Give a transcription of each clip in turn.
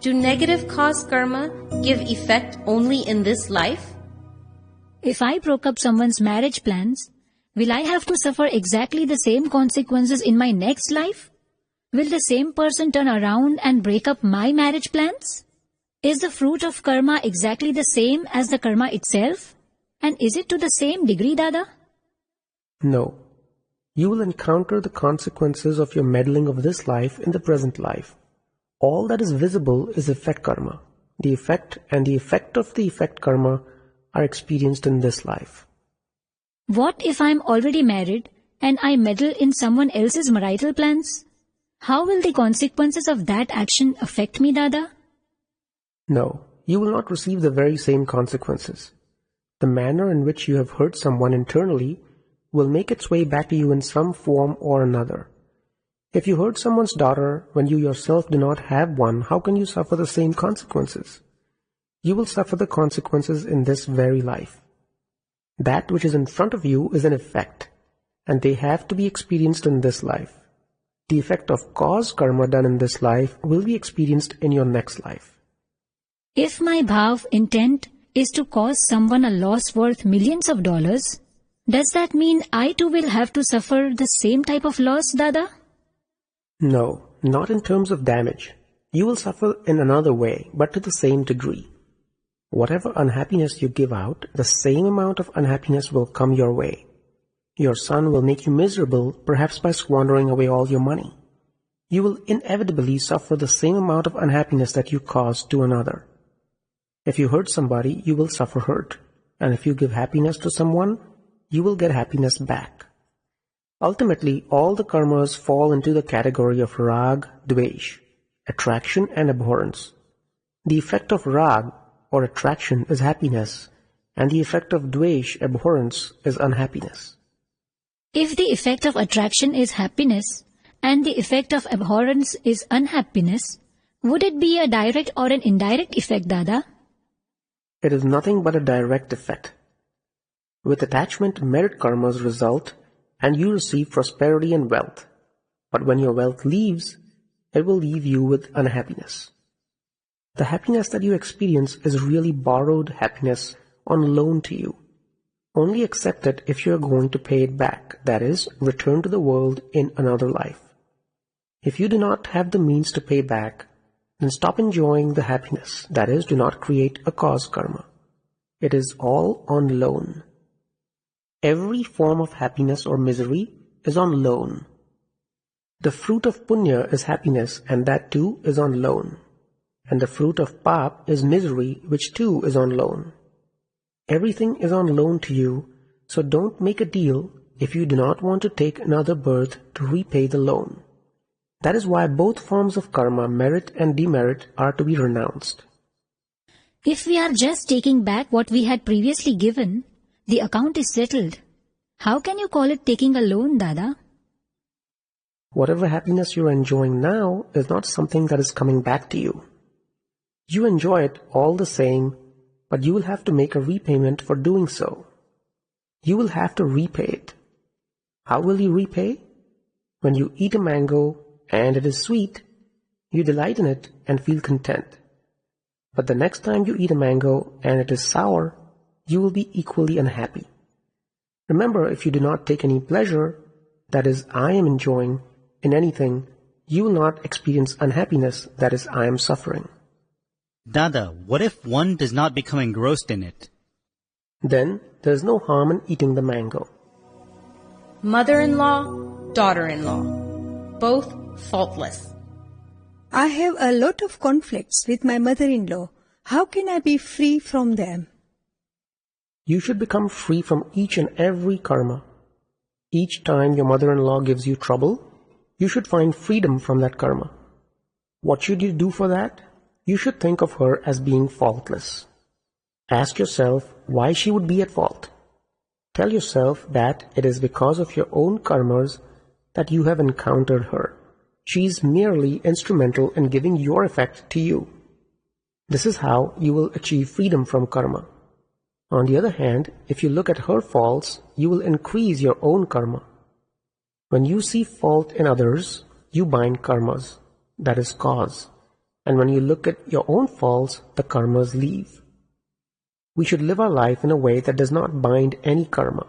Do negative cause karma give effect only in this life? If I broke up someone's marriage plans, will I have to suffer exactly the same consequences in my next life? Will the same person turn around and break up my marriage plans? Is the fruit of karma exactly the same as the karma itself? And is it to the same degree, Dada? No. You will encounter the consequences of your meddling of this life in the present life. All that is visible is effect karma. The effect and the effect of the effect karma are experienced in this life. What if I am already married and I meddle in someone else's marital plans? How will the consequences of that action affect me, Dada? No, you will not receive the very same consequences. The manner in which you have hurt someone internally will make its way back to you in some form or another. If you hurt someone's daughter when you yourself do not have one, how can you suffer the same consequences? You will suffer the consequences in this very life. That which is in front of you is an effect, and they have to be experienced in this life. The effect of cause karma done in this life will be experienced in your next life. If my bhav intent is to cause someone a loss worth millions of dollars, does that mean I too will have to suffer the same type of loss, Dada? No, not in terms of damage. You will suffer in another way, but to the same degree. Whatever unhappiness you give out, the same amount of unhappiness will come your way. Your son will make you miserable, perhaps by squandering away all your money. You will inevitably suffer the same amount of unhappiness that you caused to another. If you hurt somebody, you will suffer hurt. And if you give happiness to someone, you will get happiness back. Ultimately, all the karmas fall into the category of rag, dvesh, attraction and abhorrence. The effect of rag, or attraction, is happiness, and the effect of dvesh, abhorrence, is unhappiness. If the effect of attraction is happiness, and the effect of abhorrence is unhappiness, would it be a direct or an indirect effect, Dada? It is nothing but a direct effect. With attachment, merit karmas result, and you receive prosperity and wealth. But when your wealth leaves, it will leave you with unhappiness. The happiness that you experience is really borrowed happiness on loan to you. Only accept it if you are going to pay it back, that is, return to the world in another life. If you do not have the means to pay back, then stop enjoying the happiness, that is, do not create a cause karma. It is all on loan. Every form of happiness or misery is on loan. The fruit of punya is happiness, and that too is on loan. And the fruit of pap is misery, which too is on loan. Everything is on loan to you, so don't make a deal if you do not want to take another birth to repay the loan. That is why both forms of karma, merit and demerit, are to be renounced. If we are just taking back what we had previously given, the account is settled. How can you call it taking a loan, Dada? Whatever happiness you are enjoying now is not something that is coming back to you. You enjoy it all the same, but you will have to make a repayment for doing so. You will have to repay it. How will you repay? When you eat a mango and it is sweet, you delight in it and feel content. But the next time you eat a mango and it is sour, you will be equally unhappy. Remember, if you do not take any pleasure, that is, I am enjoying, in anything, you will not experience unhappiness, that is, I am suffering. Dada, what if one does not become engrossed in it? Then there is no harm in eating the mango. Mother-in-law, daughter-in-law, both faultless. I have a lot of conflicts with my mother-in-law. How can I be free from them? You should become free from each and every karma. Each time your mother-in-law gives you trouble, you should find freedom from that karma. What should you do for that? You should think of her as being faultless. Ask yourself why she would be at fault. Tell yourself that it is because of your own karmas that you have encountered her. She is merely instrumental in giving your effect to you. This is how you will achieve freedom from karma. On the other hand, if you look at her faults, you will increase your own karma. When you see fault in others, you bind karmas, that is cause. And when you look at your own faults, the karmas leave. We should live our life in a way that does not bind any karma.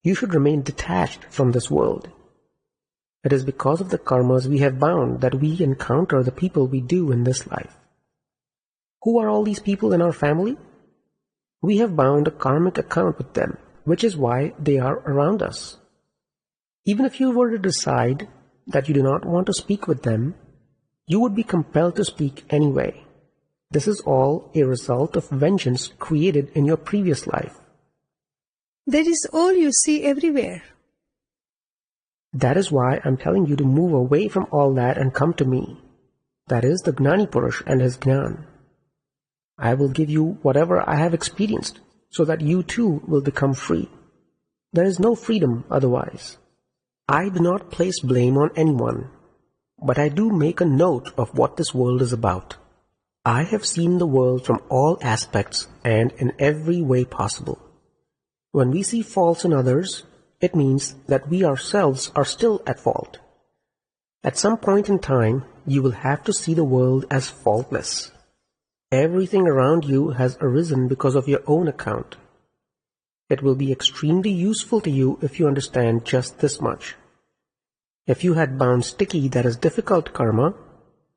You should remain detached from this world. It is because of the karmas we have bound that we encounter the people we do in this life. Who are all these people in our family? We have bound a karmic account with them, which is why they are around us. Even if you were to decide that you do not want to speak with them, you would be compelled to speak anyway. This is all a result of vengeance created in your previous life. That is all you see everywhere. That is why I'm telling you to move away from all that and come to me. That is the Gnani Purush and his Gnan. I will give you whatever I have experienced, so that you too will become free. There is no freedom otherwise. I do not place blame on anyone, but I do make a note of what this world is about. I have seen the world from all aspects and in every way possible. When we see faults in others, it means that we ourselves are still at fault. At some point in time, you will have to see the world as faultless. Everything around you has arisen because of your own account. It will be extremely useful to you if you understand just this much. If you had bound sticky that is difficult karma,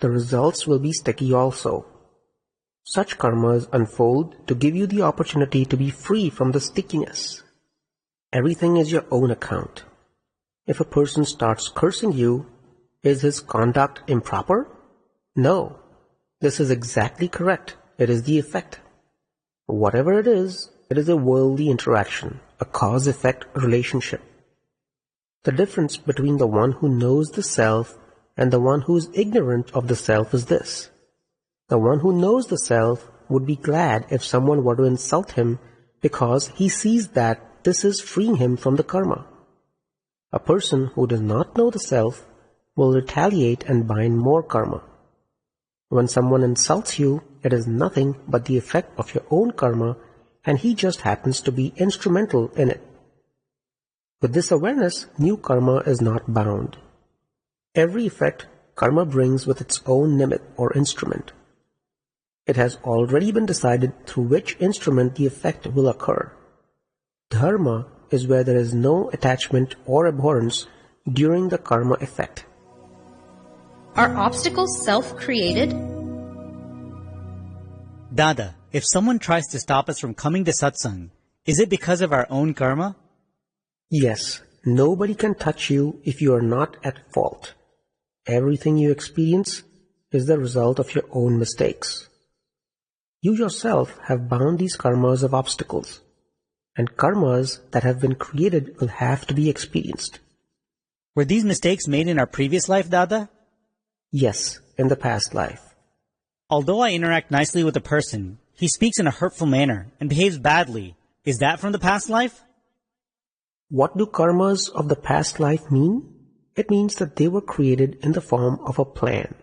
the results will be sticky also. Such karmas unfold to give you the opportunity to be free from the stickiness. Everything is your own account. If a person starts cursing you, is his conduct improper? No. This is exactly correct. It is the effect. Whatever it is a worldly interaction, a cause-effect relationship. The difference between the one who knows the self and the one who is ignorant of the self is this. The one who knows the self would be glad if someone were to insult him because he sees that this is freeing him from the karma. A person who does not know the self will retaliate and bind more karma. When someone insults you, it is nothing but the effect of your own karma, and he just happens to be instrumental in it. With this awareness, new karma is not bound. Every effect karma brings with its own nimit or instrument. It has already been decided through which instrument the effect will occur. Dharma is where there is no attachment or abhorrence during the karma effect. Are obstacles self-created? Dada, if someone tries to stop us from coming to satsang, is it because of our own karma? Yes, nobody can touch you if you are not at fault. Everything you experience is the result of your own mistakes. You yourself have bound these karmas of obstacles, and karmas that have been created will have to be experienced. Were these mistakes made in our previous life, Dada? Yes, in the past life. Although I interact nicely with a person, he speaks in a hurtful manner and behaves badly. Is that from the past life? What do karmas of the past life mean? It means that they were created in the form of a plan.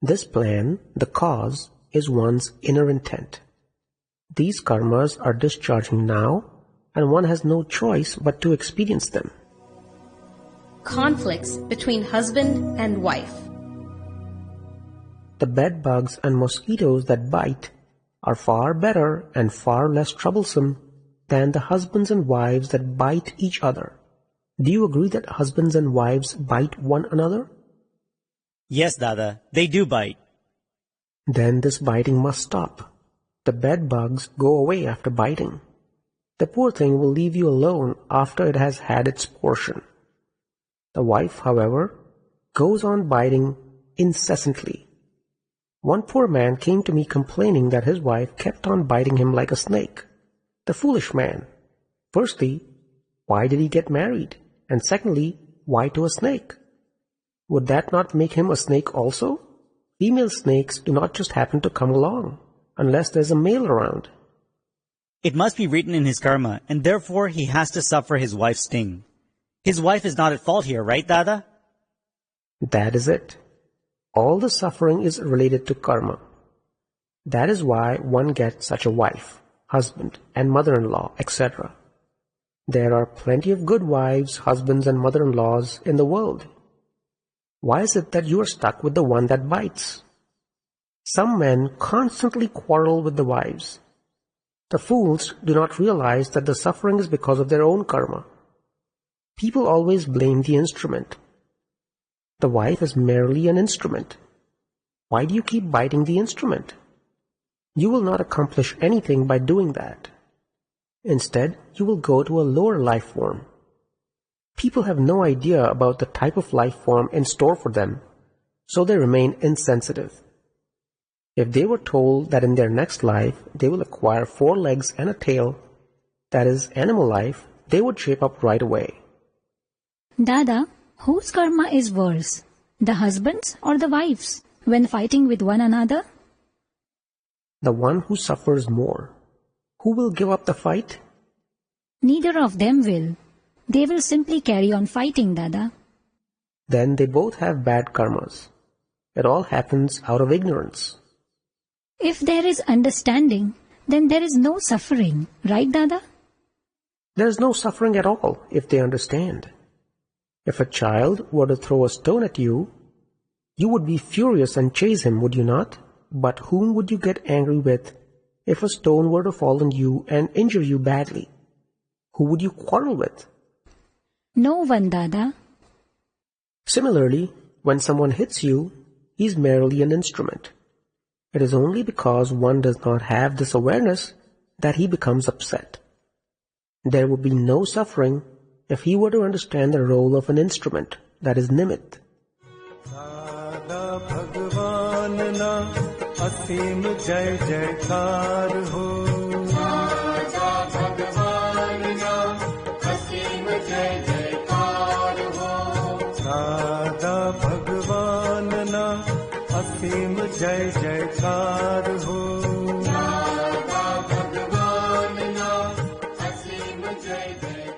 This plan, the cause, is one's inner intent. These karmas are discharging now, and one has no choice but to experience them. Conflicts between husband and wife. The bed bugs and mosquitoes that bite are far better and far less troublesome than the husbands and wives that bite each other. Do you agree that husbands and wives bite one another? Yes, Dada, they do bite. Then this biting must stop. The bed bugs go away after biting. The poor thing will leave you alone after it has had its portion. The wife, however, goes on biting incessantly. One poor man came to me complaining that his wife kept on biting him like a snake. The foolish man. Firstly, why did he get married? And secondly, why to a snake? Would that not make him a snake also? Female snakes do not just happen to come along, unless there's a male around. It must be written in his karma, and therefore he has to suffer his wife's sting. His wife is not at fault here, right, Dada? That is it. All the suffering is related to karma. That is why one gets such a wife, husband, and mother-in-law, etc. There are plenty of good wives, husbands, and mother-in-laws in the world. Why is it that you are stuck with the one that bites? Some men constantly quarrel with the wives. The fools do not realize that the suffering is because of their own karma. People always blame the instrument. The wife is merely an instrument. Why do you keep biting the instrument? You will not accomplish anything by doing that. Instead, you will go to a lower life form. People have no idea about the type of life form in store for them, so they remain insensitive. If they were told that in their next life they will acquire 4 legs and a tail, that is animal life, they would shape up right away. Dada, whose karma is worse, the husband's or the wife's, when fighting with one another? The one who suffers more. Who will give up the fight? Neither of them will. They will simply carry on fighting, Dada. Then they both have bad karmas. It all happens out of ignorance. If there is understanding, then there is no suffering, right, Dada? There is no suffering at all if they understand. If a child were to throw a stone at you, you would be furious and chase him, would you not? But whom would you get angry with if a stone were to fall on you and injure you badly? Who would you quarrel with? No one, Dada. Similarly, when someone hits you, he is merely an instrument. It is only because one does not have this awareness that he becomes upset. There would be no suffering if he were to understand the role of an instrument, that is nimit. Dada Bhagwan na asim jai jaikar ho. Dada Bhagwan na asim jai jaikar ho. Dada Bhagwan na asim jai jaikar ho. Dada Bhagwan na asim jai jaikar.